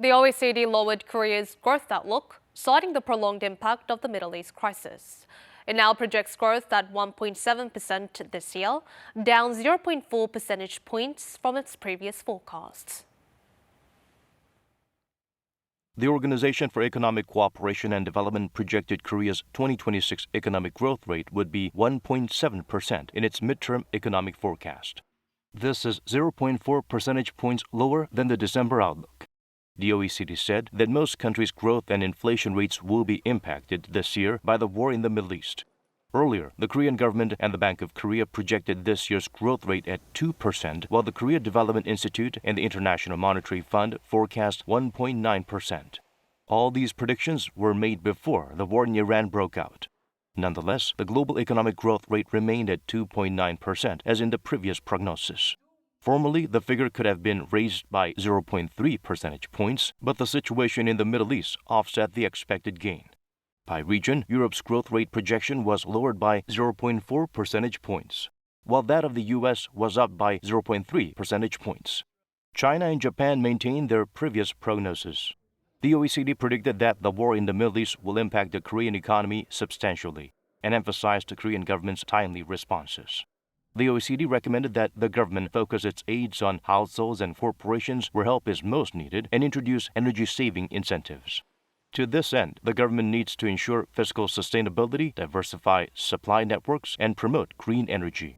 The OECD lowered Korea's growth outlook, citing the prolonged impact of the Middle East crisis. It now projects growth at 1.7% this year, down 0.4 percentage points from its previous forecasts. The Organization for Economic Cooperation and Development projected Korea's 2026 economic growth rate would be 1.7% in its midterm economic forecast. This is 0.4 percentage points lower than the December outlook. The OECD said that most countries' growth and inflation rates will be impacted this year by the war in the Middle East. Earlier, the Korean government and the Bank of Korea projected this year's growth rate at 2%, while the Korea Development Institute and the International Monetary Fund forecast 1.9%. All these predictions were made before the war in Iran broke out. Nonetheless, the global economic growth rate remained at 2.9%, as in the previous prognosis. Formally, the figure could have been raised by 0.3 percentage points, but the situation in the Middle East offset the expected gain. By region, Europe's growth rate projection was lowered by 0.4 percentage points, while that of the U.S. was up by 0.3 percentage points. China and Japan maintained their previous prognosis. The OECD predicted that the war in the Middle East will impact the Korean economy substantially and emphasized the Korean government's timely responses. The OECD recommended that the government focus its aids on households and corporations where help is most needed and introduce energy-saving incentives. To this end, the government needs to ensure fiscal sustainability, diversify supply networks, and promote green energy.